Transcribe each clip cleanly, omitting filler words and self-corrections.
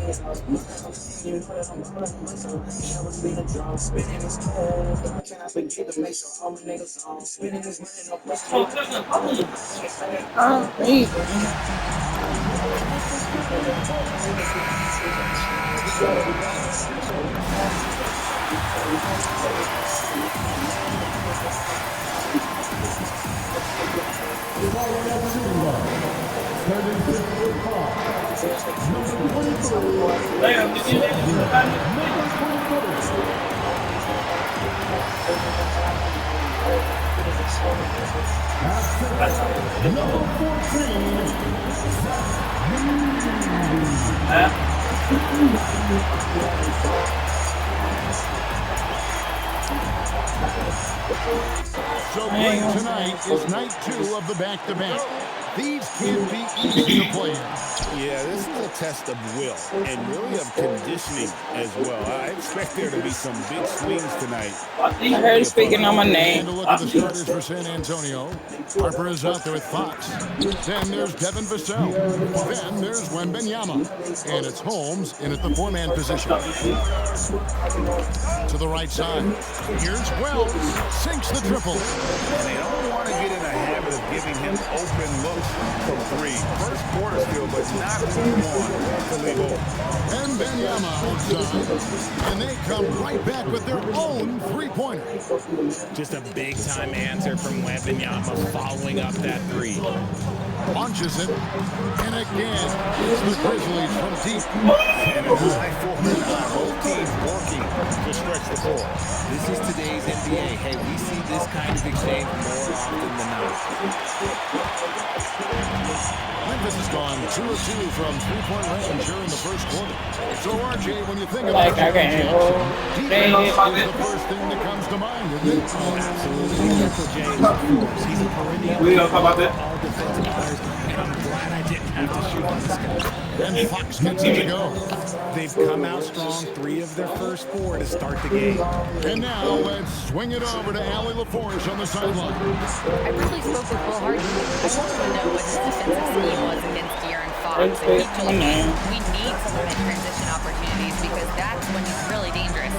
So playing tonight is night 2 of the back-to-back. These can't be easy to play in. Yeah, this is a test of will and really of conditioning as well. I expect there to be some big swings tonight. I heard it speaking on my name. And a look at the starters for San Antonio. Harper is out there with Fox. Then there's Devin Vassell. Then there's Wembanyama. And it's Holmes in at the 4-man position. To the right side. Here's Wells. Sinks the triple. They don't want to get in a habit of giving him open looks from 3. First quarter still, but not move on to leave open. And Wembanyama outside. And they come right back with their own 3-pointer. Just a big-time answer from Wembanyama following up that 3. Launches it. And again, it's the Grizzlies from deep. And it's high forward. Both teams working to stretch the floor. This is today's NBA. Hey, we see this kind of exchange more often than not. Memphis has gone 2 of 2 from 3-point range here in the first quarter. So, RJ, when you think about defense is the first thing that comes to mind, isn't it? Absolutely. Michael James, of course. He's a perennial all defensive players, and I'm glad I didn't have to shoot on this guy. And Fox gets it to go. They've come out strong, 3 of their first 4 to start the game. And now let's swing it over to Allie LaForge on the sideline. I really spoke with Will Hardy. I wanted to know what his defensive scheme was against De'Aaron Fox. And he told me we need to limit transition opportunities because that's when he's really dangerous.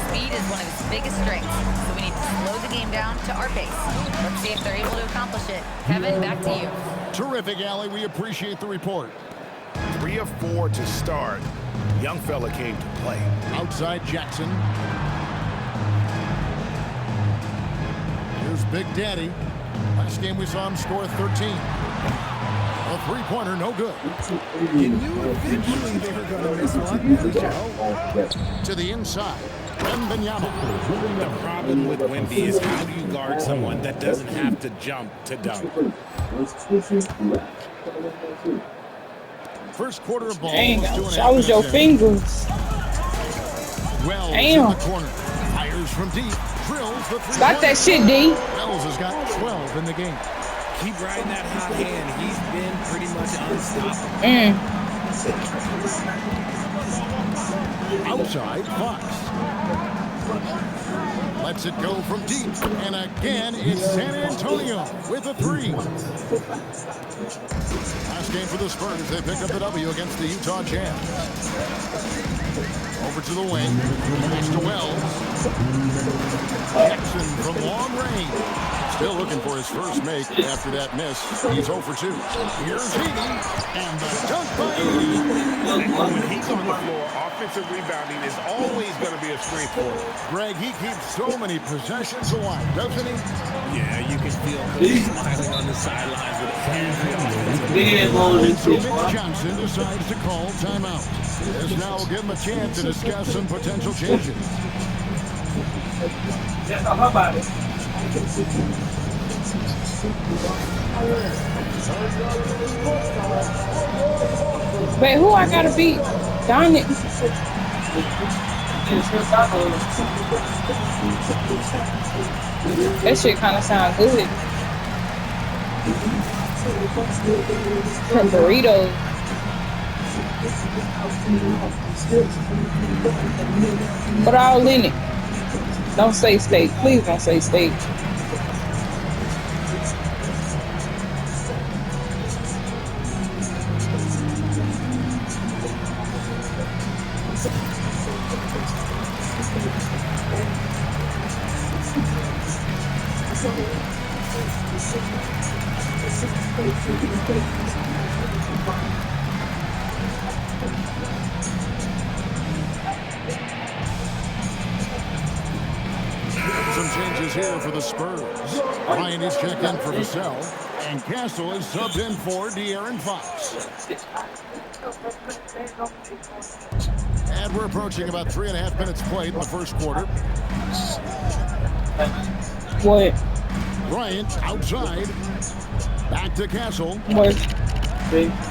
Speed is one of his biggest strengths, so we need to slow the game down to our pace. Let's see if they're able to accomplish it. Kevin, back to you. Terrific, Allie. We appreciate the report. 3 of 4 to start. Young fella came to play. Outside Jackson. Here's Big Daddy. Last game we saw him score 13. A 3-pointer, no good. You knew eventually they were going to miss one. At least you hope. To the inside. Wembanyama. The problem with Wemby is how do you guard someone that doesn't have to jump to dunk? First quarter of ball. Dang, that was your fingers. Wells Damn. in the corner. Fires from deep. Drills the 3. Got that shit, D. Wells has got 12 in the game. Keep riding that hot hand. He's been pretty much unstoppable. Outside, Fox. Lets it go from deep. And again, it's San Antonio with a 3. Last game for the Spurs. They pick up the W against the Utah Jazz. Over to the wing. Pass to Wells. Jackson from long range. Still looking for his first make after that miss. He's 0 for 2. Here's Heaney. And the dunk by Heaney. When he's on the floor, offensive rebounding is always going to be a strength for him. Greg, he keeps so many possessions alive, doesn't he? Yeah, you can feel him smiling on the sidelines with every Mitch Johnson decides to call timeout. This now will give him a chance to discuss some potential changes. How about it? Wait, who I gotta beat? Darn it. That shit kind of sound good. Some burritos. Put all in it. Don't say steak. Please don't say steak. Some changes here for the Spurs. Ryan is checked in for Vassell, and Castle is subbed in for De'Aaron Fox. And we're approaching about 3.5 minutes played in the first quarter. What? Bryant outside. Back to Castle. What?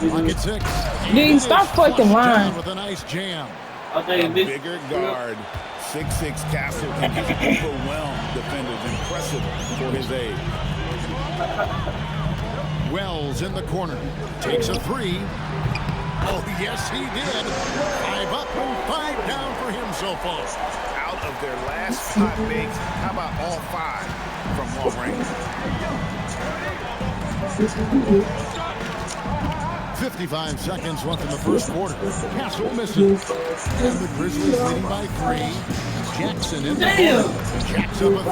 Pocket 6. Dude, stop fucking lying. With a nice jam. A bigger guard. 6'6" Castle can just overwhelm defenders. Impressive for his age. Wells in the corner. Takes a 3. Oh, yes, he did. 5 up and 5 down for him so far. Out of their last 5 makes, how about all 5 from long range? 55 seconds left in the first quarter. Castle misses. And the Grizzlies leading by 3. Jackson in the corner. Jackson with 3.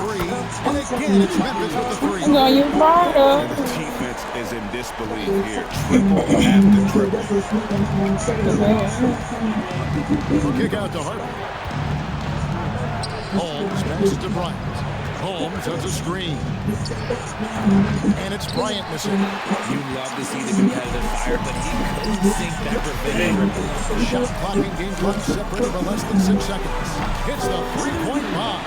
And again, it's Memphis with the 3. No, you're right. And the defense is in disbelief here. Triple after triple. We'll kick out to Harper. Holmes passes to Bryant. Holmes has a screen. And it's Bryant missing. You love to see the competitive fire, but he couldn't sink that preventative. Shot clock and game clock separated by less than 6 seconds. Hits the 3-point bomb.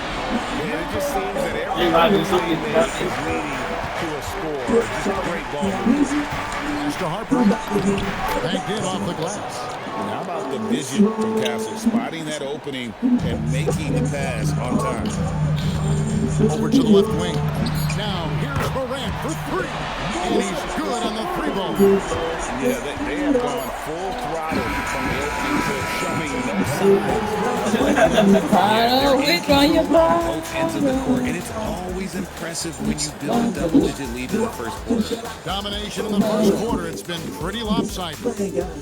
And it just seems that every is leading to a score. Just a great ball. Pass to Harper. Banked in off the glass. And how about the vision from Castle, spotting that opening and making the pass on time. Over to the left wing. Now here's Morant for 3. And he's good on the 3-ball. Yeah, they have gone full throttle from the opening to showing no signs. Both ends of the court, and it's always impressive when you build a double-digit lead in the first quarter. Domination in the first quarter. It's been pretty lopsided.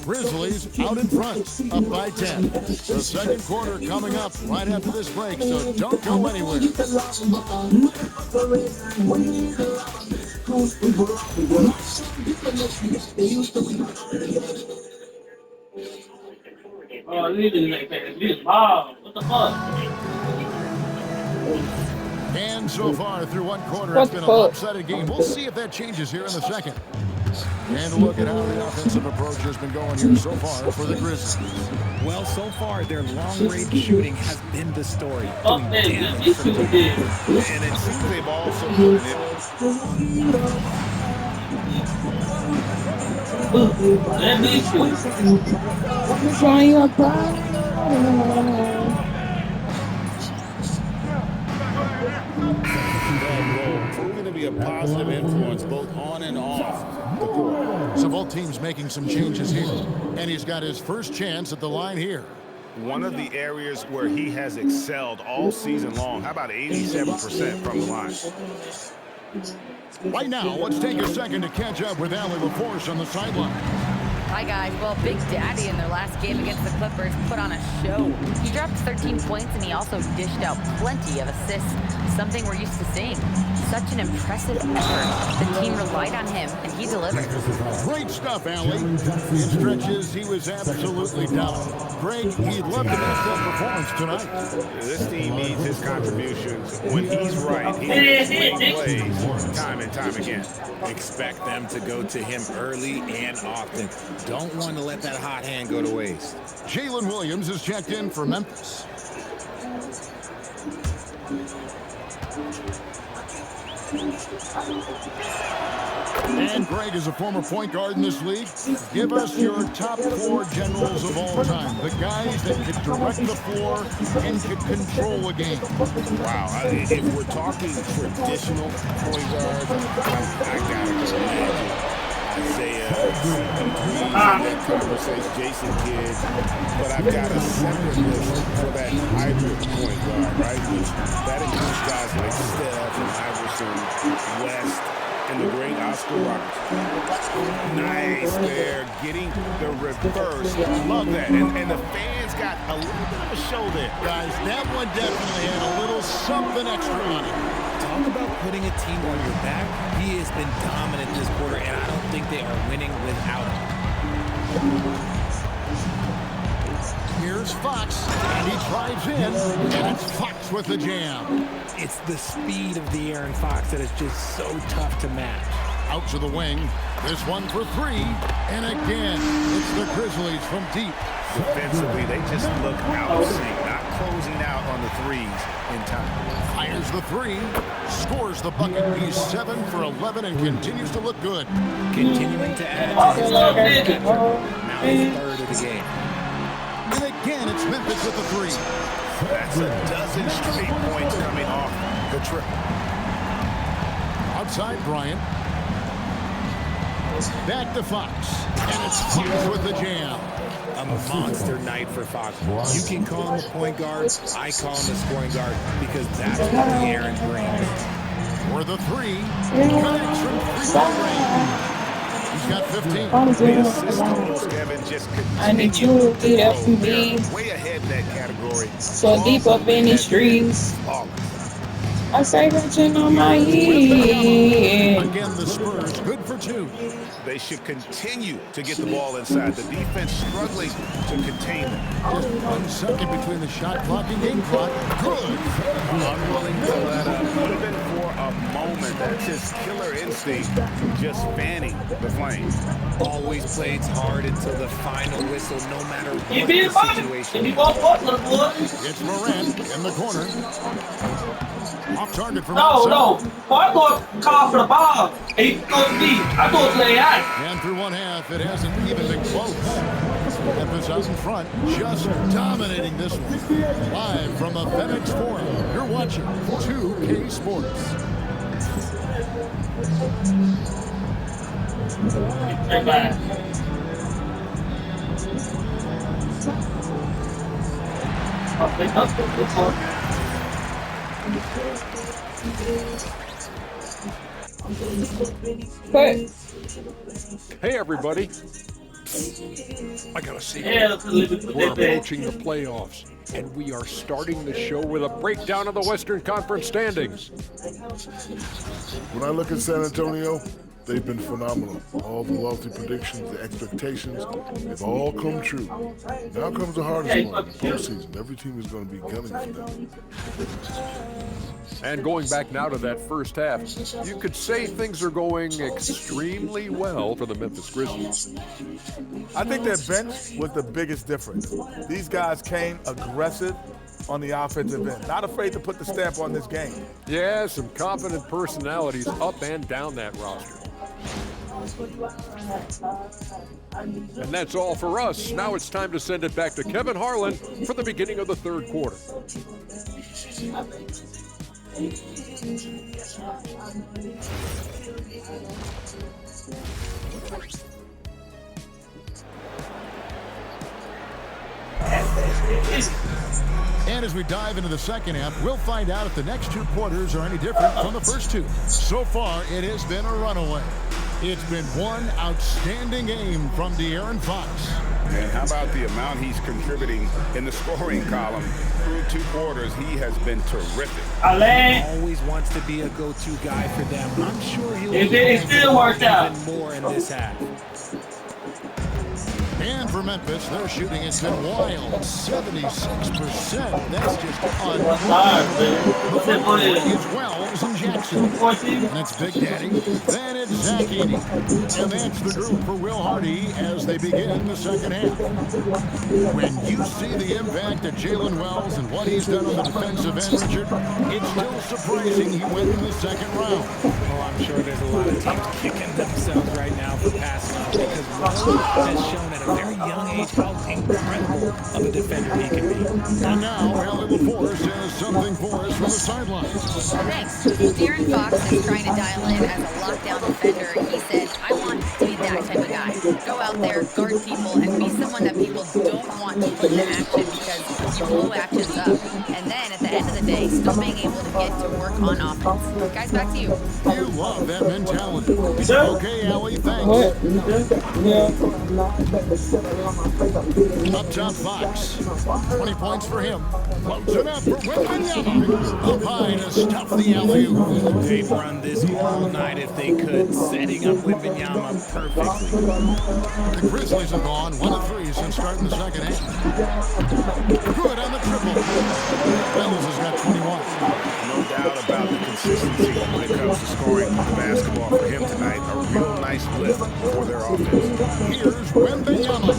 Grizzlies out in front, up by 10. The second quarter coming up right after this break, so don't go anywhere. What the fuck? And so far through one quarter, it's been a lopsided game. We'll see if that changes here in the second. And a look at how the offensive approach has been going here so far for the Grizzlies. Well, so far, their long-range shooting has been the story. And it seems they've also put it. Proving to be a positive influence both on and off the court. So both teams making some changes here. And he's got his first chance at the line here. One of the areas where he has excelled all season long. How about 87% from the line? Right now, let's take a second to catch up with Allie LaForce on the sideline. Hi, guys. Well, Big Daddy in their last game against the Clippers put on a show. He dropped 13 points, and he also dished out plenty of assists, something we're used to seeing. Such an impressive effort. The team relied on him, and he delivered. Great stuff, Allie. In stretches, he was absolutely down. Greg, he'd love to match that performance tonight. This team needs his contributions. When he's right, he makes plays time and time again. Expect them to go to him early and often. Don't want to let that hot hand go to waste. Jalen Williams is checked in for Memphis. And Greg is a former point guard in this league. Give us your top 4 generals of all time. The guys that could direct the floor and could control a game. Wow. If we're talking traditional point guards, I got to go Magic. Isaiah, that conversation, Jason Kidd, but I've got a separate list for that hybrid point guard, right? Which that includes guys like Steph and Iverson, West, and the great Oscar Robertson. Nice there, getting the reverse. Love that. And the fans got a little show there. Guys, that one definitely had a little something extra on it. Talk about putting a team on your back. He has been dominant this quarter, and I don't think they are winning without him. Here's Fox, and he drives in, and it's Fox with the jam. It's the speed of the Aaron Fox that is just so tough to match. Out to the wing. This one for three. And again, it's the Grizzlies from deep. Defensively, they just look out of sync, not closing out on the threes in time. Fires the three. Scores the bucket. He's 7 for 11 and continues to look good. Continuing to add to his target capture. Now he's third of the game. And again, it's Memphis with the three. That's a dozen straight points coming off the trip. Outside Bryant. Back to Fox. And it's Fox with the jam. A monster night for Fox. You can call him a point guard. I call him a scoring guard because that's what the Aaron brings. For the three. Connects from three-point range. He's got 15. The assist totals, Kevin, just I need you to get up from me. way ahead in that category. So deep up in the streets. Oh, I say reaching on my head. Again, the Spurs good for 2. they should continue to get the ball inside. The defense struggling to contain them. Just 1 second between the shot clock and game clock. Good. Unwilling to let up, even for a moment. That's his killer instinct, just fanning the flames. Always plays hard until the final whistle, no matter what You be the a bottom. situation. You won't put little boy. It's Morant in the corner. Off target from No, outside. no. Boy, I thought call for the ball. He goes deep. I thought to lay out. And through one half, it hasn't even been close. Memphis out in front, just dominating this one. Live from the FedEx Forum, you're watching 2K Sports. Right back. Okay, that's good for But Hey everybody, I got a secret. Yeah, let's leave it with We're that bag. approaching the playoffs, and we are starting the show with a breakdown of the Western Conference standings. When I look at San Antonio, they've been phenomenal. All the lofty predictions, the expectations, they've all come true. Now comes the hardest part, the postseason. Every team is going to be gunning for them. And going back now to that first half, you could say things are going extremely well for the Memphis Grizzlies. I think their bench was the biggest difference. These guys came aggressive on the offensive end, not afraid to put the stamp on this game. Yeah, some confident personalities up and down that roster. And that's all for us. Now it's time to send it back to Kevin Harlan for the beginning of the third quarter. And as we dive into the second half, we'll find out if the next 2 quarters are any different from the first 2. So far, it has been a runaway. It's been one outstanding game from De'Aaron Fox. And how about the amount he's contributing in the scoring column? Through 2 quarters, he has been terrific. Alain. Always wants to be a go-to guy for them. I'm sure he'll It still worked out. even more in this half. And for Memphis, their shooting has been wild. 76%. That's just unbelievable. It's Wells and Jackson. And it's Big Daddy. Then it's Zach Edey. And that's the group for Will Hardy as they begin the second half. When you see the impact of Jalen Wells and what he's done on the defensive end, Richard, it's still surprising he went in the second round. Oh, I'm sure there's a lot of teams kicking themselves right now for passing on because Wells has shown at a very young age how incredible of a defender he can be. And now, Allie LaForce has something for us from the sidelines. Thanks. De'Aaron Fox is trying to dial in as a lockdown defender. He said, I want to be that type of guy. Go out there, guard people, and be someone that people don't want to into action because you blow actions up. And then at the end of the day, still being able to get to work on offense. Guys, back to you. You love that mentality. Okay, Allie, thanks. What? Yeah. Up top, Fox. 20 points for him. Floats it up for Wembanyama. Up high to stuff the alley-oop. They'd run this all night if they could, setting up Wembanyama perfectly. The Grizzlies have gone 1 of 3 since starting the second half. Good on the triple. Reynolds has got 21. No doubt about the consistency when it comes to scoring the basketball for him tonight. A real nice lift for their offense. Here's Wembanyama.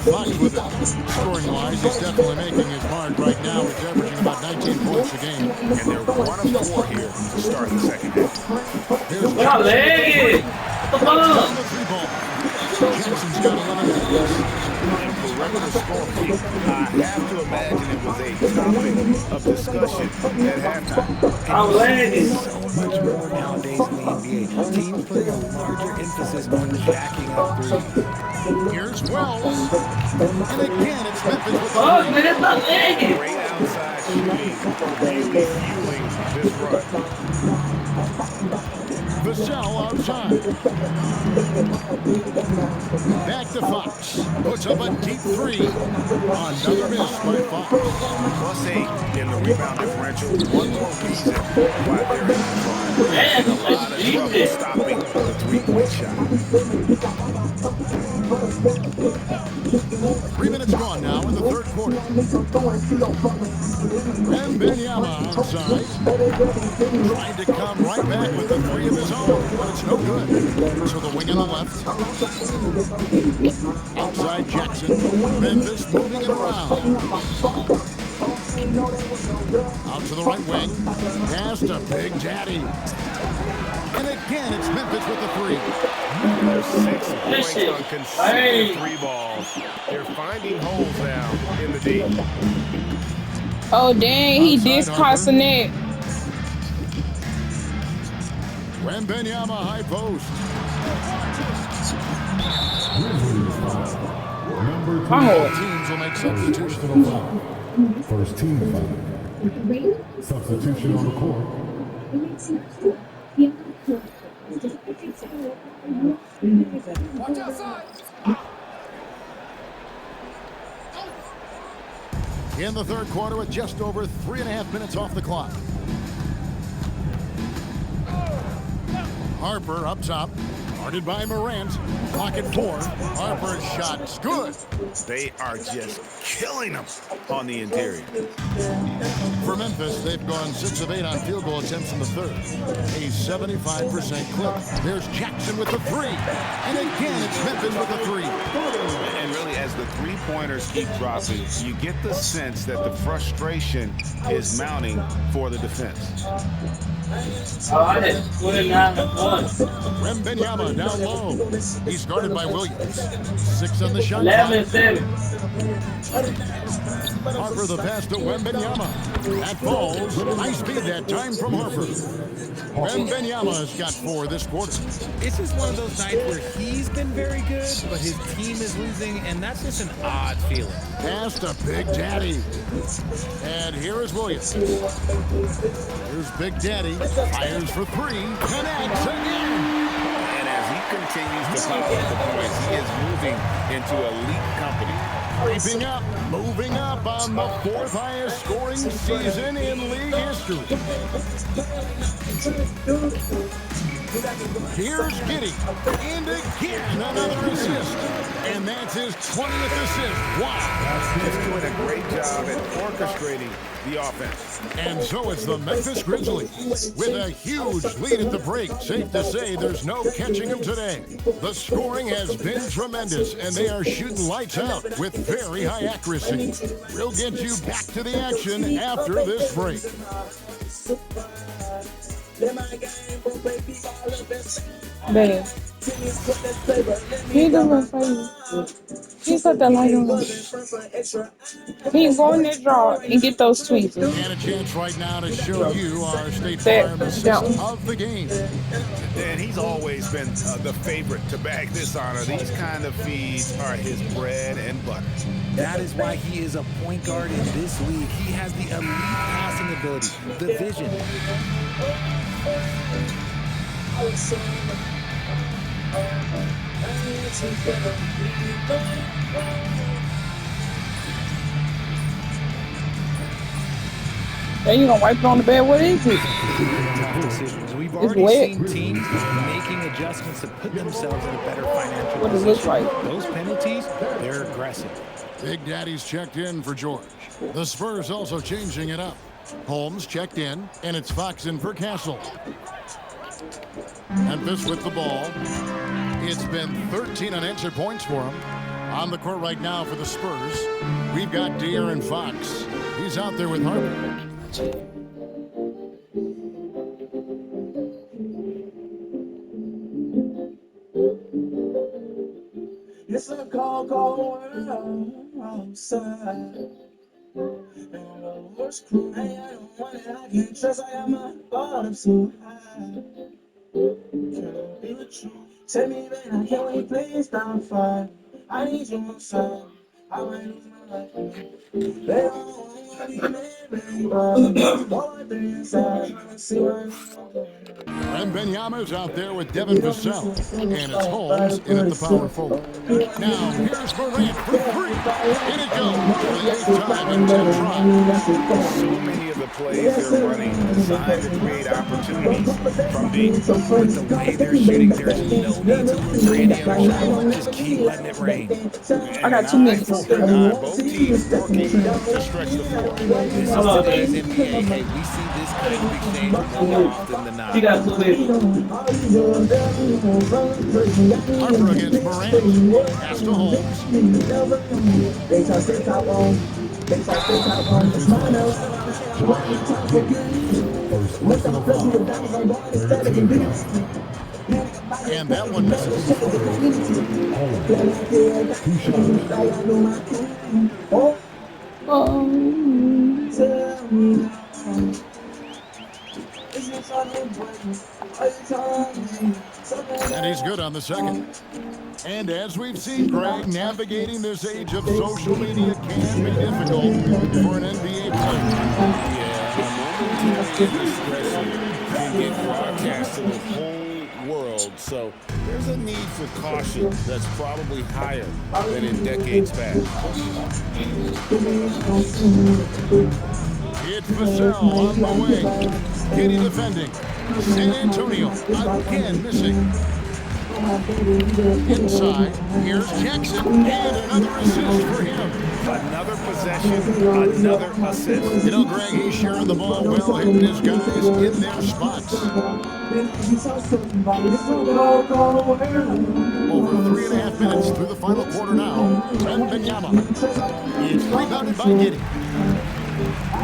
Fox with it. Scoring-wise, he's definitely making his mark right now. He's averaging about 19 points a game. And they're 1 of 4 here to start the second half. Here's Moleque! Jackson. Three ball. Jackson's got 11 points. And for regular score peak, I have to imagine it was a topic of discussion at halftime. Moleque! So much more nowadays in the NBA. Teams putting a larger emphasis on jacking up threes. Here's Wells. And again, it's Memphis with the Oh, lead. man, it's Moleque! Great outside shooting, really fueling this run. Vassell outside. Back to Fox. Puts up a deep 3. Another miss by Fox. +8 in the rebound differential. One more reason why they're in the front. And a lot of trouble stopping the three-point shot. 3 minutes gone now in the third quarter. Wembanyama outside. Trying to come right back with the 3 of his own, but it's no good. So the wing on the left. Outside Jackson. Memphis moving it around. Out to the right wing. Pass to Big Daddy. And again, it's Memphis with the 3. There's 6 points on consecutive 3 balls. They're finding holes now in the D. Oh, dang. He discussing it. Wembanyama high post. Oh. Teams will make substitutions. First team foul. Substitution on the court. Watch outside. In the third quarter with just over 3.5 minutes off the clock. Harper up top. Guarded by Morant. Clock at 4. Harper's shot's good. They are just killing them on the interior. For Memphis, they've gone 6 of 8 on field goal attempts in the third. A 75% clip. There's Jackson with the 3. And again, it's Memphis with the 3. And really, as the three-pointers keep dropping, you get the sense that the frustration is mounting for the defense. Wembanyama down low. He's guarded by Williams. 6 on the shot clock. Harper the pass to Wembanyama. That falls. High speed that time from Harper. Wembanyama's got 4 this quarter. It's just one of those nights where he's been very good, but his team is losing, and that's just an odd feeling. Pass to Big Daddy. And here is Williams. Here's Big Daddy. Fires for 3. Connects again. And as he continues to pop up the points, he is moving into elite company. Creeping up, moving up on the 4th highest scoring season in league history. Here's Giddey. And again, another assist. And that's his 20th assist. Wow. He's doing a great job at orchestrating the offense. And so it's the Memphis Grizzlies with a huge lead at the break. Safe to say there's no catching them today. The scoring has been tremendous, and they are shooting lights out with very high accuracy. We'll get you back to the action after this break. There. He doesn't say You put that light on. Can you go in there, draw, and get those tweezers? And a chance right now to show you our State That- Farm assist that- of the game. And he's always been the favorite to bag this honor. These kind of feeds are his bread and butter. That is why he is a point guard in this league. He has the elite passing ability, the vision. Then you gonna wipe it on the bed? What is it? Tough decisions. We've It's already wet. seen teams making adjustments to put themselves in a better financial What does it look position. like? Those penalties, they're aggressive. Big Daddy's checked in for George. The Spurs also changing it up. Holmes checked in, and it's Fox in for Castle. Memphis with the ball. It's been 13 unanswered points for him. On the court right now for the Spurs, we've got De'Aaron Fox. He's out there with Harper. It's a cold, cold world outside. And the worst crew, hey, I don't want it, I can't trust, I got my guard up so high. Can't be with you. Tell me, man, I can't wait, please stop fight. I need you on side. I might lose my life. They don't want me, man, boy, they're inside, trying to see what And Benyama's out there with Devin Vassell. And it's Holmes in at the power forward. Now, here's Morant for three. In it goes for the 8th time in 10 tries. So many of the plays they're running designed to create opportunities from deep. With the way they're shooting, there's no need to look for any other shot. Just keep letting it rain. I got 2 minutes. Both teams working to stretch the floor. This is today's NBA. Hey, we see this kind of exchange more often than not. He got 2 minutes. Harper against Morant. Pass to Holmes. And that one misses. And he's good on the second. And as we've seen, Greg, navigating this age of social media can be difficult for an NBA player. Yeah, can get broadcast to the whole world. So there's a need for caution that's probably higher than in decades past. It's Vassell on the way. Giddy defending. San Antonio again missing. Inside, here's Jackson, and another assist for him. Another possession, another assist. You know, Greg, he's sharing the ball well, hitting his guys in their spots. Over 3.5 minutes through the final quarter now. Wembanyama. It's rebounded by Giddy.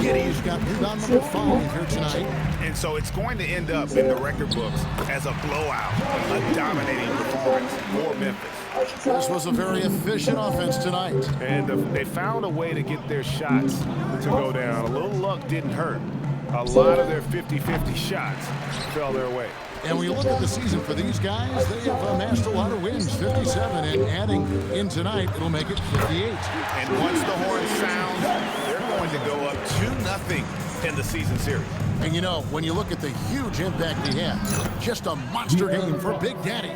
Giddy's got rebound number 5 here tonight. And so it's going to end up in the record books as a blowout, a dominating performance for Memphis. This was a very efficient offense tonight. And they found a way to get their shots to go down. A little luck didn't hurt. A lot of their 50-50 shots fell their way. And when you look at the season for these guys, they have amassed a lot of wins, 57, and adding in tonight, it'll make it 58. And once the horn sounds, they're going to go up 2-0 in the season series. And you know, when you look at the huge impact he had, just a monster game for Big Daddy.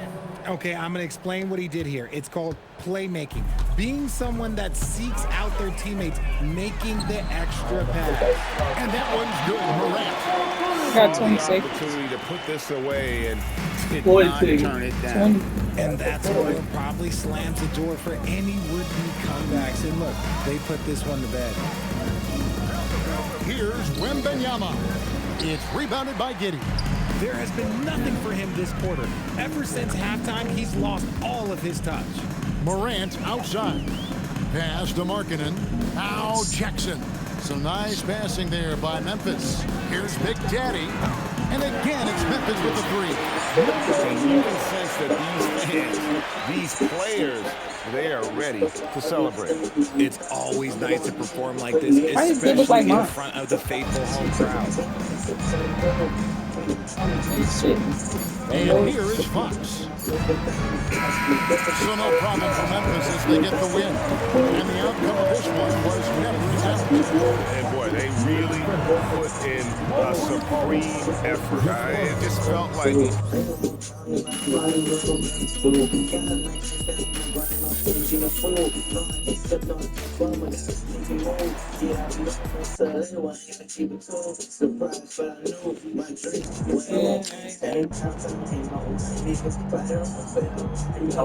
Okay, I'm going to explain what he did here. It's called playmaking. Being someone that seeks out their teammates, making the extra pass. And that one's good, Morant. Got 20 seconds. Opportunity to put this away and did not turn it down. And that's what probably slams the door for any would-be comebacks. And look, they put this one to bed. Here's Wembanyama. It's rebounded by Giddy. There has been nothing for him this quarter. Ever since halftime, he's lost all of his touch. Morant outside. Pass to Markkanen. Now Jackson. Some nice passing there by Memphis. Here's Big Daddy. And again, it's Memphis with the three. And you can sense that these fans, these players, they are ready to celebrate. It's always nice to perform like this, especially in front of the faithful home crowd. And here is Fox. So no problem for Memphis as they get the win. And the outcome of this one was never in doubt. And boy, they really put in a supreme effort. It just felt like